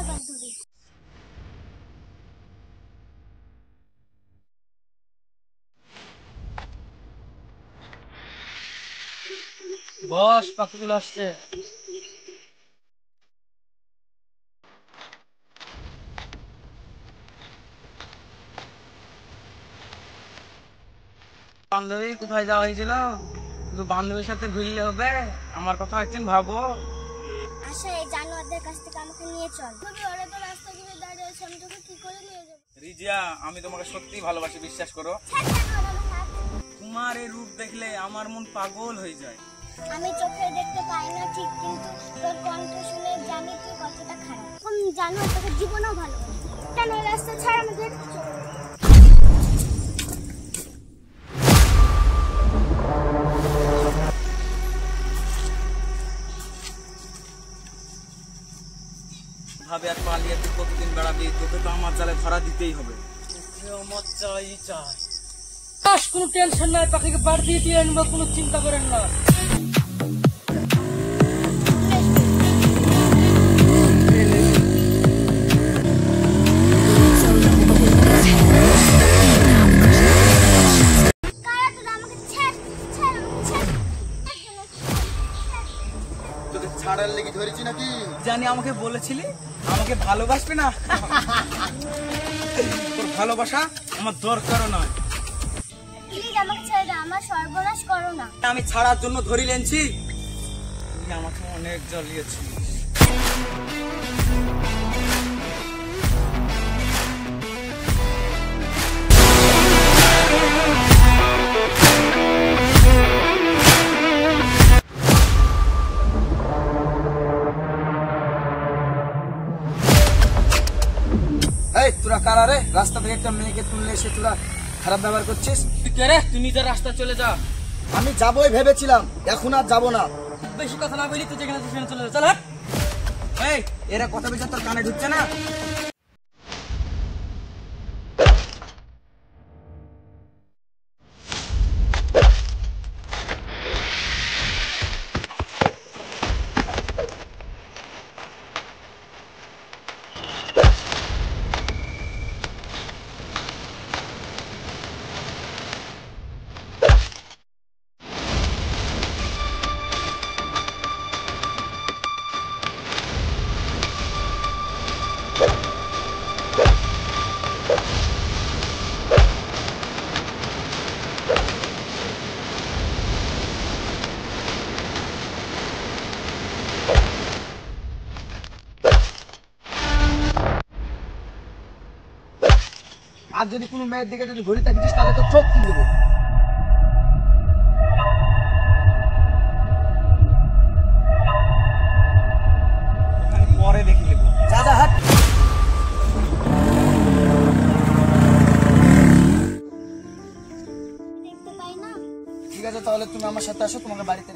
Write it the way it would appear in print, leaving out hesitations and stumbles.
বারবার ধরে। বস, পাখিগুলো আসছে। বান্ধবী কোথায় যাওয়া হয়েছিল? শুধু বান্ধবীর সাথে ঘুরলে হবে? আমার কথা একদিন ভাবো। আশা, এই জানোয়ারদের কাছ থেকে আমাকে নিয়ে চল। ওরা তো রাস্তা ঘিরে দাঁড়িয়ে আছে, আমি তোকে কি করে নিয়ে যাবো? রিজিয়া, আমি তোমাকে সত্যিই ভালোবাসি, বিশ্বাস করো। তোমার এই রূপ দেখলে আমার মন পাগল হয়ে যায়। আমি চোখে দেখতে পাই না ঠিক, কিন্তু তোর কণ্ঠ শুনে জানি তুই কতটা খারাপ। জানো তোকে জীবনও ভালো কেন? রাস্তা ছাড়, আমি দেখতে চল। ভাবে আর পালিয়ে তুই কতদিন বেড়াবি? তোকে তো আমার জালে ধরা দিতেই হবে। আমার চাই চাই। কোনো টেনশন নাই, পাখিকে বাড়ি দিয়ে আনবো, কোনো চিন্তা করেন না। ছাড়ার লেগে ধরেছি নাকি? জানি আমাকে বলেছিলি আমাকে ভালোবাসবে না। তোর ভালোবাসা আমার দরকারও নয়। প্লিজ আমাকে ছেড়ে দাও, আমার সর্বনাশ করো না। আমি ছাড়ার জন্য ধরি লেনছি। তুই আমাকে অনেক জ্বালিয়েছিস। তোরা কারা রে? রাস্তা থেকে একটা মেয়েকে তুললে এসে তোরা খারাপ ব্যবহার করছিস। তুই কে রে? তুই নিজের রাস্তা চলে যা। আমি যাবোই ভেবেছিলাম, এখন আর যাবো না। বেশি কথা না বলি, তুই যেখানে সেখানে চলে যা। চল হাট। এই, এরা কথা বলছে তোর কানে ঢুকছে না? আর যদি কোনো মেয়ের দিকে যদি ঘুরে থাকিস তাহলে তো চোখ খুলে দেবো। পরে দেখি নেবো। যা যা হাট। দেখতে পাই না। ঠিক আছে, তাহলে তুমি আমার সাথে আসো, তোমাকে বাড়িতে